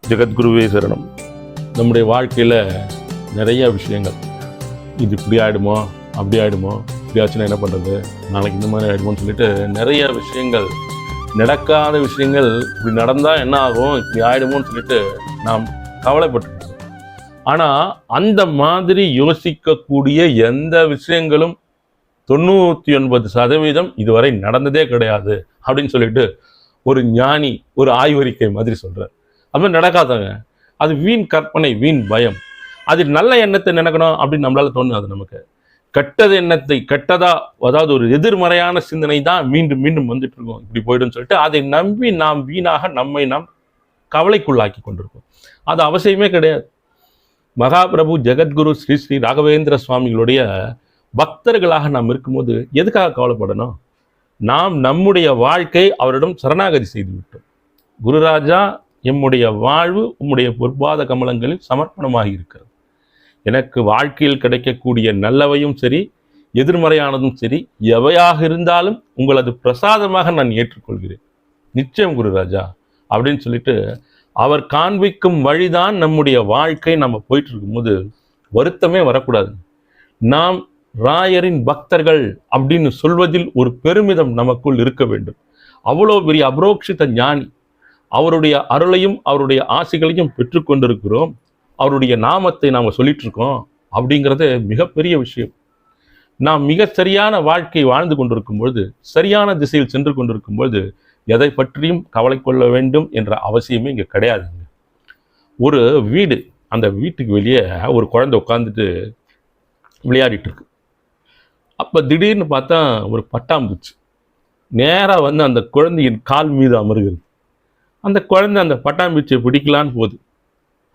ஜெகத்குருவே சரணம். நம்முடைய வாழ்க்கையில் நிறைய விஷயங்கள், இது இப்படி ஆகிடுமோ அப்படி ஆகிடுமோ, இப்படி ஆச்சுன்னா என்ன பண்ணுறது, நாளைக்கு இந்த மாதிரி ஆகிடுமோன்னு சொல்லிட்டு நிறைய விஷயங்கள், நடக்காத விஷயங்கள், இப்படி நடந்தால் என்ன ஆகும், இப்படி ஆகிடுமோன்னு சொல்லிட்டு நாம் கவலைப்பட்டு. ஆனால் அந்த மாதிரி யோசிக்கக்கூடிய எந்த விஷயங்களும் 99% இதுவரை நடந்ததே கிடையாது அப்படின்னு சொல்லிட்டு ஒரு ஞானி ஒரு ஆய்வறிக்கை மாதிரி சொல்கிறார். அது மாதிரி நடக்காதங்க. அது வீண் கற்பனை, வீண் பயம். அது நல்ல எண்ணத்தை நினைக்கணும் அப்படின்னு நம்மளால தோணுது. நமக்கு கெட்டது எண்ணத்தை, கெட்டதா, அதாவது ஒரு எதிர்மறையான சிந்தனை தான் மீண்டும் மீண்டும் வந்துட்டு இருக்கோம். இப்படி போய்டும் சொல்லிட்டு அதை நம்பி நாம் வீணாக நம்மை நாம் கவலைக்குள்ளாக்கி கொண்டிருக்கோம். அது அவசியமே கிடையாது. மகாபிரபு ஜெகத்குரு ஸ்ரீ ஸ்ரீ ராகவேந்திர சுவாமிகளுடைய பக்தர்களாக நாம் இருக்கும்போது எதுக்காக கவலைப்படணும்? நாம் நம்முடைய வாழ்க்கை அவரிடம் சரணாகதி செய்து விட்டோம். குருராஜா, எம்முடைய வாழ்வு உம்முடைய பொற்பாத கமலங்களில் சமர்ப்பணமாகி இருக்கிறது. எனக்கு வாழ்க்கையில் கிடைக்கக்கூடிய நல்லவையும் சரி, எதிர்மறையானதும் சரி, எவையாக இருந்தாலும் உங்களது பிரசாதமாக நான் ஏற்றுக்கொள்கிறேன். நிச்சயம் குருராஜா அப்படின்னு சொல்லிட்டு அவர் காண்பிக்கும் வழிதான் நம்முடைய வாழ்க்கை. நம்ம போயிட்டு இருக்கும்போது வருத்தமே வரக்கூடாது. நாம் ராயரின் பக்தர்கள் அப்படின்னு சொல்வதில் ஒரு பெருமிதம் நமக்குள் இருக்க வேண்டும். அவ்வளோ பெரிய அபரோக்ஷித ஞானி, அவருடைய அருளையும் அவருடைய ஆசைகளையும் பெற்றுக்கொண்டிருக்கிறோம். அவருடைய நாமத்தை நாம் சொல்லிட்டு இருக்கோம் அப்படிங்கிறது மிகப்பெரிய விஷயம். நாம் மிக சரியான வாழ்க்கை வாழ்ந்து கொண்டிருக்கும் பொழுது, சரியான திசையில் சென்று கொண்டிருக்கும் பொழுது எதை பற்றியும் கவலை கொள்ள வேண்டும் என்ற அவசியமே இங்கே கிடையாதுங்க. ஒரு வீடு, அந்த வீட்டுக்கு வெளியே ஒரு குழந்தை உட்காந்துட்டு விளையாடிட்டு இருக்கு. அப்போ திடீர்னு பார்த்தா ஒரு பட்டாம்பூச்சி நேராக வந்து அந்த குழந்தையின் கால் மீது அமர்கிறது. அந்த குழந்தை அந்த பட்டாம்பூச்சியை பிடிக்கலான்னு போகுது.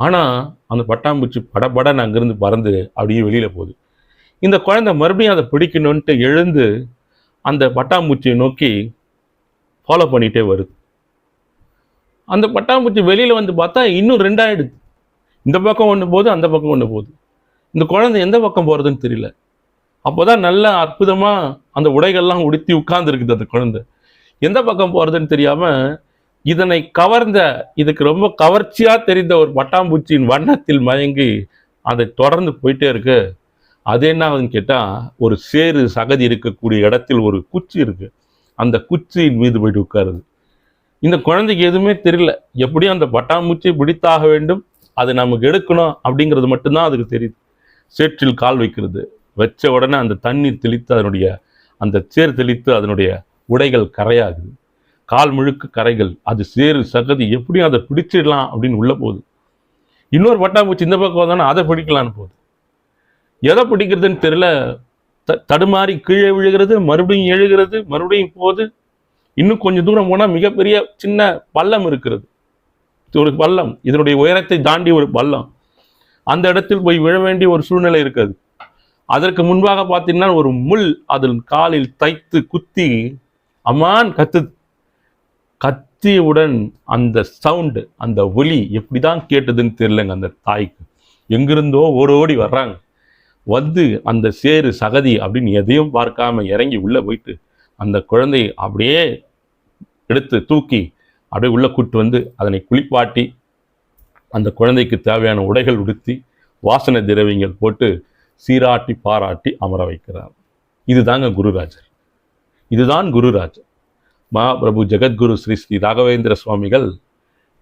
ஆனால் அந்த பட்டாம்பூச்சி படபடன்னு அங்கேருந்து பறந்து அப்படியே வெளியில் போகுது. இந்த குழந்தை மறுபடியும் அதை பிடிக்கணுன்ட்டு எழுந்து அந்த பட்டாம்பூச்சியை நோக்கி ஃபாலோ பண்ணிகிட்டே வருது. அந்த பட்டாம்பூச்சி வெளியில் வந்து பார்த்தா இன்னும் 2 ஆகிடுது. இந்த பக்கம் ஒன்று போகுது, அந்த பக்கம் ஒன்று போகுது. இந்த குழந்தை எந்த பக்கம் போகிறதுன்னு தெரியல. அப்போ தான் நல்ல அற்புதமாக அந்த உடைகள்லாம் உடுத்தி உட்கார்ந்துருக்குது அந்த குழந்தை. எந்த பக்கம் போகிறதுன்னு தெரியாமல் இதனை கவர்ந்த, இதுக்கு ரொம்ப கவர்ச்சியாக தெரிந்த ஒரு பட்டாம்பூச்சியின் வண்ணத்தில் மயங்கி அதை தொடர்ந்து போயிட்டே இருக்கு. அது என்ன ஆகுதுன்னு கேட்டால், ஒரு சேறு சகதி இருக்கக்கூடிய இடத்தில் ஒரு குச்சி இருக்குது. அந்த குச்சியின் மீது போயிட்டு உட்காருது. இந்த குழந்தைக்கு எதுவுமே தெரியல. எப்படியும் அந்த பட்டாம்பூச்சியை பிடித்தாக வேண்டும், அது நமக்கு எடுக்கணும் அப்படிங்கிறது மட்டும்தான் அதுக்கு தெரியுது. சேற்றில் கால் வைக்கிறது. வச்ச உடனே அந்த தண்ணீர் தெளித்து, அதனுடைய அந்த சேர் தெளித்து அதனுடைய உடைகள் கரையாகுது. கால் முழுக்க கரைகள். அது சேறு சகதி, எப்படியும் அதை பிடிச்சிடலாம் அப்படின்னு உள்ள போகுது. இன்னொரு பட்டாம்பூச்சி இந்த பக்கம் வந்தோன்னா அதை பிடிக்கலான்னு போகுது. எதை பிடிக்கிறதுன்னு தெரியல. தடுமாறி கீழே விழுகிறது, மறுபடியும் எழுகிறது, மறுபடியும் போகுது. இன்னும் கொஞ்சம் தூரம் போனால் மிகப்பெரிய சின்ன பள்ளம் இருக்கிறது. ஒரு பள்ளம், இதனுடைய உயரத்தை தாண்டி ஒரு பள்ளம். அந்த இடத்தில் போய் விழ வேண்டிய ஒரு சூழ்நிலை இருக்காது. அதற்கு முன்பாக பார்த்தீங்கன்னா ஒரு முள் அதில் காலில் தைத்து குத்தி அம்மான் கத்துது. கத்தியவுடன் அந்த சவுண்டு, அந்த ஒலி எப்படிதான் கேட்டதுன்னு தெரியலங்க. அந்த தாய்க்கு எங்கிருந்தோ ஓடோடி வர்றாங்க. வந்து அந்த சேரு சகதி அப்படின்னு எதையும் பார்க்காம இறங்கி உள்ளே போயிட்டு அந்த குழந்தையை அப்படியே எடுத்து தூக்கி அப்படியே உள்ளே கூட்டு வந்து அதனை குளிப்பாட்டி அந்த குழந்தைக்கு தேவையான உடைகள் உடுத்தி வாசனை திரவியங்கள் போட்டு சீராட்டி பாராட்டி அமர வைக்கிறார். இதுதாங்க குருராஜர். இதுதான் குருராஜர். மகாபிரபு ஜெகத்குரு ஸ்ரீ ஸ்ரீ ராகவேந்திர சுவாமிகள்,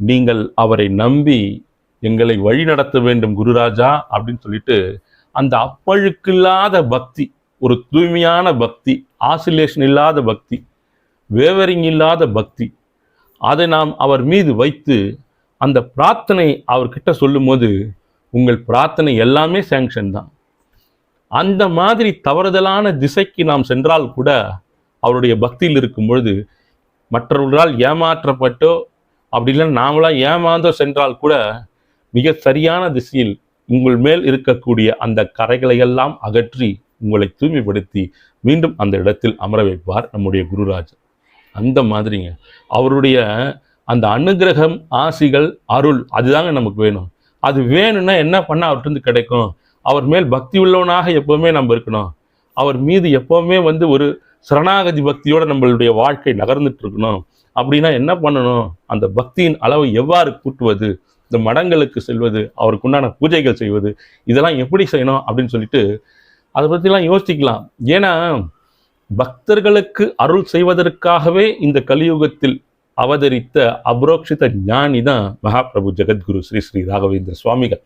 நீங்கள் அவரை நம்பி எங்களை வழி நடத்த வேண்டும் குருராஜா அப்படின்னு சொல்லிட்டு அந்த அப்பழுக்கில்லாத பக்தி, ஒரு தூய்மையான பக்தி, ஆசிலேஷன் இல்லாத பக்தி, வேவரிங் இல்லாத பக்தி, அதை நாம் அவர் மீது வைத்து அந்த பிரார்த்தனை அவர்கிட்ட சொல்லும் போது உங்கள் பிரார்த்தனை எல்லாமே சேங்ஷன் தான். அந்த மாதிரி தவறுதலான திசைக்கு நாம் சென்றால் கூட அவருடைய பக்தியில் இருக்கும் பொழுது மற்றவர்களால் ஏமாற்றப்பட்டோ அப்படி இல்லைன்னா நாமளாம் ஏமாந்தோ சென்றால் கூட மிக சரியான திசையில் உங்கள் மேல் இருக்கக்கூடிய அந்த கரைகளை எல்லாம் அகற்றி உங்களை தூய்மைப்படுத்தி மீண்டும் அந்த இடத்தில் அமர வைப்பார் நம்முடைய குருராஜர். அந்த மாதிரிங்க அவருடைய அந்த அனுகிரகம், ஆசிகள், அருள் அதுதாங்க நமக்கு வேணும். அது வேணும்னா என்ன பண்ண அவர்கிட்ட கிடைக்கும்? அவர் மேல் பக்தி உள்ளவனாக எப்போவுமே நம்ம இருக்கணும். அவர் மீது எப்போவுமே வந்து ஒரு சரணாகதி பக்தியோடு நம்மளுடைய வாழ்க்கை நகர்ந்துட்டு இருக்கணும். அப்படின்னா என்ன பண்ணணும்? அந்த பக்தியின் அளவை எவ்வாறு கூட்டுவது இந்த மடங்களுக்கு செல்வது, அவருக்கு உண்டான பூஜைகள் செய்வது, இதெல்லாம் எப்படி செய்யணும் அப்படின்னு சொல்லிட்டு அதை பற்றிலாம் யோசிக்கலாம். ஏன்னா பக்தர்களுக்கு அருள் செய்வதற்காகவே இந்த கலியுகத்தில் அவதரித்த அபரோக்ஷித ஞானி தான் மகாபிரபு ஜெகத்குரு ஸ்ரீ ஸ்ரீ ராகவேந்திர சுவாமிகள்.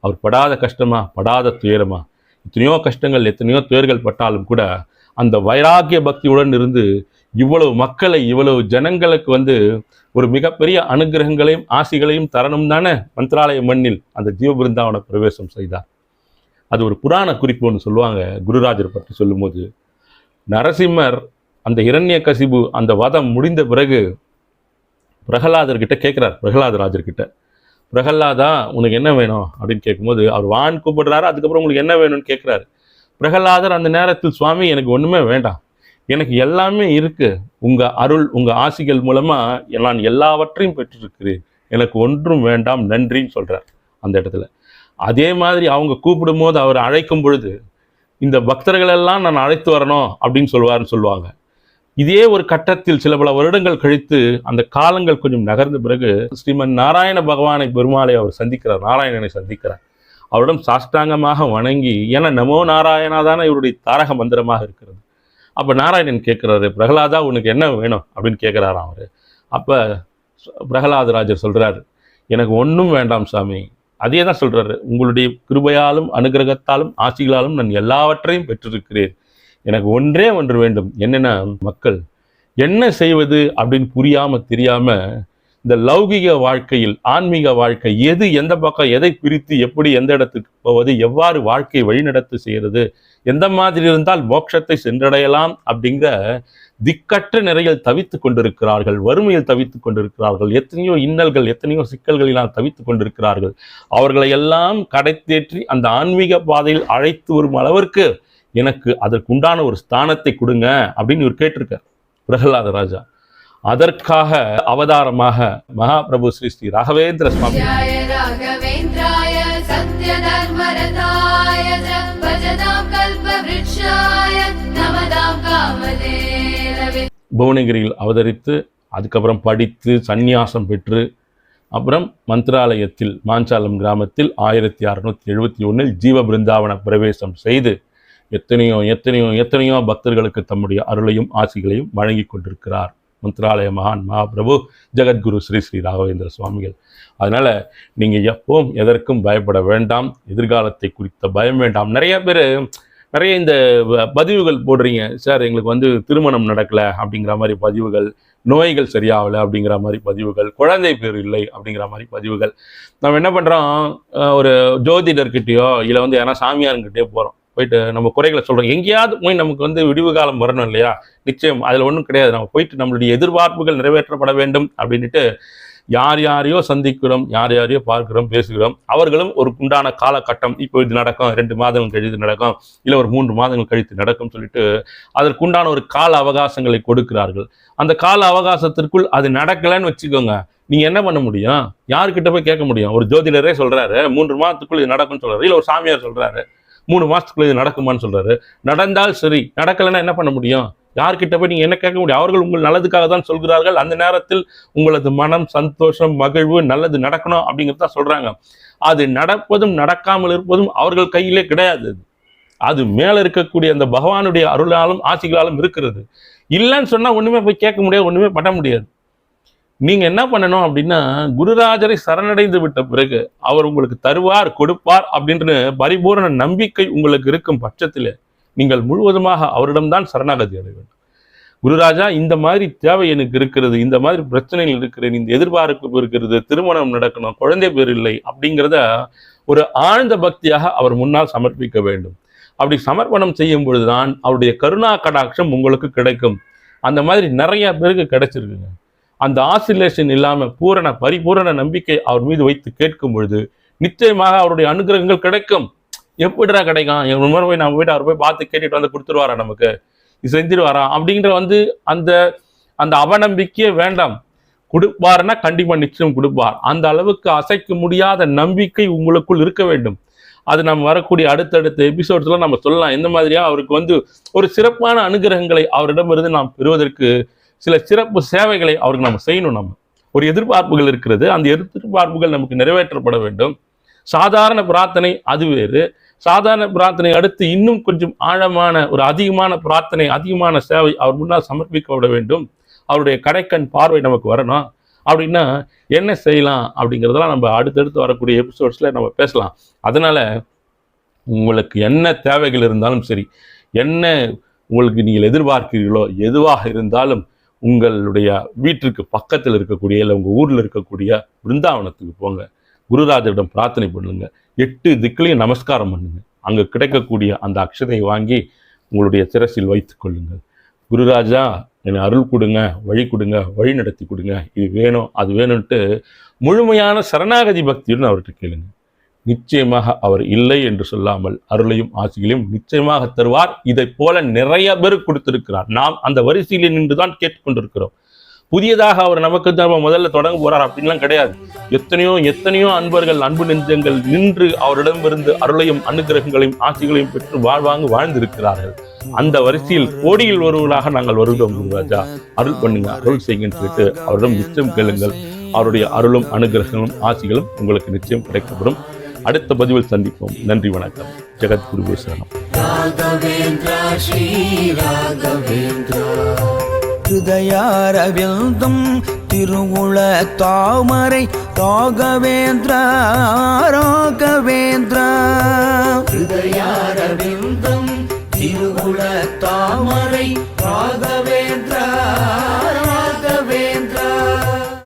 அவர் படாத கஷ்டமா, படாத துயரமா, எத்தனையோ கஷ்டங்கள், எத்தனையோ துயர்கள் பட்டாலும் கூட அந்த வைராகிய பக்தியுடன் இருந்து இவ்வளவு மக்களை, இவ்வளவு ஜனங்களுக்கு ஒரு மிகப்பெரிய அனுகிரகங்களையும் ஆசிகளையும் தரணும் தானே மந்திராலய மண்ணில் அந்த ஜீவபிருந்தாவன பிரவேசம் செய்தார். அது ஒரு புராண குறிப்பு ஒன்று சொல்லுவாங்க. குருராஜர் பற்றி சொல்லும்போது, நரசிம்மர் அந்த இரண்யகசிபு அந்த வதம் முடிந்த பிறகு பிரகலாதர்கிட்ட கேட்குறார். பிரகலாதராஜர்கிட்ட, பிரகலாதா உனக்கு என்ன வேணும் அப்படின்னு கேட்கும்போது அவர் வான் கூப்பிடுறாரு. அதுக்கப்புறம் உங்களுக்கு என்ன வேணும்னு கேட்குறாரு. பிரகலாதர் அந்த நேரத்தில், சுவாமி எனக்கு ஒன்றுமே வேண்டாம், எனக்கு எல்லாமே இருக்கு, உங்கள் அருள் உங்கள் ஆசிகள் மூலமாக நான் எல்லாவற்றையும் பெற்றிருக்கிறேன், எனக்கு ஒன்றும் வேண்டாம், நன்றின்னு சொல்கிறார் அந்த இடத்துல. அதே மாதிரி அவங்க கூப்பிடும் போது அவர் அழைக்கும் பொழுது இந்த பக்தர்களெல்லாம் நான் அழைத்து வரணும் அப்படின்னு சொல்லுவாங்க. இதே ஒரு கட்டத்தில் சில பல வருடங்கள் கழித்து அந்த காலங்கள் கொஞ்சம் நகர்ந்த பிறகு ஸ்ரீமன் நாராயண பகவானை பெருமாளை அவர் சந்திக்கிறார், நாராயணனை சந்திக்கிறார். அவரிடம் சாஷ்டாங்கமாக வணங்கி, ஏன்னா நமோ நாராயணா தானே இவருடைய தாரக மந்திரமாக இருக்கிறது. அப்போ நாராயணன் கேட்குறாரு, பிரகலாதா உனக்கு என்ன வேணும் அப்படின்னு கேட்குறாராம் அவர். அப்போ பிரகலாதராஜர் சொல்கிறார், எனக்கு ஒன்றும் வேண்டாம் சாமி. அதே தான் சொல்கிறாரு, உங்களுடைய கிருபையாலும் அனுகிரகத்தாலும் ஆசிகளாலும் நான் எல்லாவற்றையும் பெற்றிருக்கிறேன், எனக்கு ஒன்றே ஒன்று வேண்டும். என்னென்னா, மக்கள் என்ன செய்வது அப்படின்னு புரியாமல் தெரியாமல் இந்த லௌகிக வாழ்க்கையில் ஆன்மீக வாழ்க்கை எது எந்த பக்கம் எதை பிரித்து எப்படி எந்த இடத்துக்கு போவது, எவ்வாறு வாழ்க்கை வழிநடத்து செய்கிறது, எந்த மாதிரி இருந்தால் மோட்சத்தை சென்றடையலாம் அப்படிங்கிற திக்கற்ற நிறையில் தவித்து கொண்டிருக்கிறார்கள், வறுமையில் தவித்து கொண்டிருக்கிறார்கள், எத்தனையோ இன்னல்கள் எத்தனையோ சிக்கல்களினால் தவித்து கொண்டிருக்கிறார்கள். அவர்களை எல்லாம் கடைத்தேற்றி அந்த ஆன்மீக பாதையில் அழைத்து வரும் அளவிற்கு எனக்கு அதற்குண்டான ஒரு ஸ்தானத்தை கொடுங்க அப்படின்னு இவர் கேட்டிருக்கார் பிரகலாத ராஜா. அதற்காக அவதாரமாக மகாபிரபு ஸ்ரீ ஸ்ரீ ராகவேந்திர சுவாமி புவனகிரியில் அவதரித்து அதுக்கப்புறம் படித்து சந்நியாசம் பெற்று அப்புறம் மந்திராலயத்தில் மாஞ்சாலம் கிராமத்தில் 1671 ஜீவ பிருந்தாவன பிரவேசம் செய்து எத்தனையோ எத்தனையோ எத்தனையோ பக்தர்களுக்கு தம்முடைய அருளையும் ஆசிகளையும் வழங்கி கொண்டிருக்கிறார் மந்திராலய மகான் மகாபிரபு ஜெகத்குரு ஸ்ரீ ஸ்ரீ ராகவேந்திர சுவாமிகள். அதனால் நீங்கள் எப்பவும் எதற்கும் பயப்பட வேண்டாம், எதிர்காலத்தை குறித்த பயம் வேண்டாம். நிறைய இந்த பதிவுகள் போடுறீங்க சார், எங்களுக்கு திருமணம் நடக்கலை அப்படிங்கிற மாதிரி பதிவுகள், நோய்கள் சரியாகலை அப்படிங்கிற மாதிரி பதிவுகள், குழந்தை பேர் இல்லை அப்படிங்கிற மாதிரி பதிவுகள். நம்ம என்ன பண்ணுறோம், ஒரு ஜோதிடர்கிட்டையோ இல்லை யாரா சாமியார்கிட்டயோ போயிட்டு நம்ம குறைகளை சொல்கிறோம். எங்கேயாவது போய் நமக்கு விடிவு காலம் வரணும் இல்லையா? நிச்சயம் அதில் ஒன்றும் கிடையாது. நம்ம போயிட்டு நம்மளுடைய எதிர்பார்ப்புகள் நிறைவேற்றப்பட வேண்டும் அப்படின்ட்டு யார் யாரையோ சந்திக்கிறோம், யார் யாரையோ பார்க்கிறோம், பேசுகிறோம். அவர்களும் ஒரு உண்டான காலகட்டம், இப்போ இது நடக்கும், 2 மாதங்கள் கழித்து நடக்கும், இல்லை ஒரு 3 மாதங்கள் கழித்து நடக்கும் சொல்லிட்டு அதற்குண்டான ஒரு கால அவகாசங்களை கொடுக்கிறார்கள். அந்த கால அவகாசத்திற்குள் அது நடக்கலைன்னு வச்சுக்கோங்க, நீங்கள் என்ன பண்ண முடியும்? யாருக்கிட்ட போய் கேட்க முடியும்? ஒரு ஜோதிடரே சொல்கிறாரு 3 மாதத்துக்குள் இது நடக்கும்னு சொல்கிறாரு, இல்லை ஒரு சாமியார் சொல்கிறாரு 3 மாதத்துக்குள்ள இது நடக்குமான்னு சொல்கிறாரு. நடந்தால் சரி, நடக்கலைன்னா என்ன பண்ண முடியும்? யார்கிட்ட போய் நீங்கள் என்ன கேட்க முடியும்? அவர்கள் உங்கள் நல்லதுக்காக தான் சொல்கிறார்கள். அந்த நேரத்தில் உங்களது மனம், சந்தோஷம், மகிழ்வு, நல்லது நடக்கணும் அப்படிங்கிறத சொல்கிறாங்க. அது நடப்பதும் நடக்காமல் இருப்பதும் அவர்கள் கையிலே கிடையாது. அது மேலே இருக்கக்கூடிய அந்த பகவானுடைய அருளாலும் ஆசிகளாலும் இருக்கிறது. இல்லைன்னு சொன்னால் ஒன்றுமே போய் கேட்க முடியாது, ஒன்றுமே பண்ண முடியாது. நீங்கள் என்ன பண்ணணும் அப்படின்னா, குருராஜரை சரணடைந்து விட்ட பிறகு அவர் உங்களுக்கு தருவார், கொடுப்பார் அப்படின்ற பரிபூரண நம்பிக்கை உங்களுக்கு இருக்கும் பட்சத்தில் நீங்கள் முழுவதுமாக அவரிடம்தான் சரணாகதி அடைய வேண்டும். குருராஜா, இந்த மாதிரி தேவை எனக்கு இருக்கிறது, இந்த மாதிரி பிரச்சனைகள் இருக்கிறேன், இந்த எதிர்பார்ப்பு இருக்கிறது, திருமணம் நடக்கணும், குழந்தை பேர் இல்லை அப்படிங்கிறத ஒரு ஆழ்ந்த பக்தியாக அவர் முன்னால் சமர்ப்பிக்க வேண்டும். அப்படி சமர்ப்பணம் செய்யும் பொழுதுதான் அவருடைய கருணா கடாட்சம் உங்களுக்கு கிடைக்கும். அந்த மாதிரி நிறைய பேருக்கு கிடைச்சிருக்குங்க. அந்த ஆசிலேஷன் இல்லாமல் பரிபூரண நம்பிக்கை அவர் மீது வைத்து கேட்கும் பொழுது நிச்சயமாக அவருடைய அனுகிரகங்கள் கிடைக்கும். எப்படிடா கிடைக்கும்? எங்கள் முறை போய் நம்ம போயிட்டு அவர் போய் பார்த்து கேட்டுட்டு கொடுத்துருவாரா, நமக்கு இது செஞ்சிருவாரா அப்படிங்கிற அந்த அந்த அவநம்பிக்கையே வேண்டாம். கொடுப்பாருன்னா கண்டிப்பாக நிச்சயம் கொடுப்பார். அந்த அளவுக்கு அசைக்க முடியாத நம்பிக்கை உங்களுக்குள் இருக்க வேண்டும். அது நம்ம வரக்கூடிய அடுத்தடுத்த எபிசோட்ஸ்லாம் நம்ம சொல்லலாம். எந்த மாதிரியா அவருக்கு ஒரு சிறப்பான அனுகிரகங்களை அவரிடமிருந்து நாம் பெறுவதற்கு சில சிறப்பு சேவைகளை அவருக்கு நம்ம செய்யணும். நம்ம ஒரு எதிர்பார்ப்புகள் இருக்கிறது. அந்த எதிர்பார்ப்புகள் நமக்கு நிறைவேற்றப்பட வேண்டும். சாதாரண பிரார்த்தனை அது வேறு. சாதாரண பிரார்த்தனை அடுத்து இன்னும் கொஞ்சம் ஆழமான ஒரு அதிகமான பிரார்த்தனை, அதிகமான சேவை அவர் முன்னால் சமர்ப்பிக்கப்பட வேண்டும். அவருடைய கடைக்கண் பார்வை நமக்கு வரணும். அப்படின்னா என்ன செய்யலாம் அப்படிங்கிறதெல்லாம் நம்ம அடுத்தடுத்து வரக்கூடிய எபிசோட்ஸில் நம்ம பேசலாம். அதனால் உங்களுக்கு என்ன தேவைகள் இருந்தாலும் சரி, என்ன உங்களுக்கு நீங்கள் எதிர்பார்க்கிறீர்களோ எதுவாக இருந்தாலும் உங்களுடைய வீட்டிற்கு பக்கத்தில் இருக்கக்கூடிய இல்லை உங்கள் ஊரில் இருக்கக்கூடிய பிருந்தாவனத்துக்கு போங்க. குருராஜரிடம் பிரார்த்தனை பண்ணுங்க. 8 திக்கிலையும் நமஸ்காரம் பண்ணுங்க. அங்கே கிடைக்கக்கூடிய அந்த அக்ஷதையை வாங்கி உங்களுடைய சிரசில் வைத்துக் கொள்ளுங்கள். குருராஜா என்னை அருள் கொடுங்க, வழி கொடுங்க, வழி நடத்தி கொடுங்க, இது வேணும் அது வேணும்ன்ட்டு முழுமையான சரணாகதி பக்தியுடன் அவர்கிட்ட கேளுங்க. நிச்சயமாக அவர் இல்லை என்று சொல்லாமல் அருளையும் ஆசிகளையும் நிச்சயமாக தருவார். இதை போல நிறைய பேர் கொடுத்திருக்கிறார். நாம் அந்த வரிசையில் நின்றுதான் கேட்டுக்கொண்டிருக்கிறோம். புதியதாக அவர் நமக்கு நம்ம முதல்ல தொடங்க போறார் அப்படின்லாம் கிடையாது. எத்தனையோ அன்பர்கள், அன்பு நெஞ்சங்கள் நின்று அவரிடமிருந்து அருளையும் அனுகிரகங்களையும் ஆசிகளையும் பெற்று வாழ்ந்திருக்கிறார்கள். அந்த வரிசையில் கோடியில் ஒருவராக நாங்கள் வருகிறோம். குருராஜா அருள் பண்ணுங்க, அருள் செய்யுங்கன்னு சொல்லிட்டு அவரிடம் நிச்சயம் கேளுங்கள். அவருடைய அருளும் அனுகிரகங்களும் ஆசிகளும் உங்களுக்கு நிச்சயம் கிடைக்கப்படும். அடுத்த பதிவில் சந்திப்போம். நன்றி, வணக்கம். ஜெகத்குருவே சரணம். ஹிருதயாரவிந்தம் திருவுள தாமரை ராகவேந்திர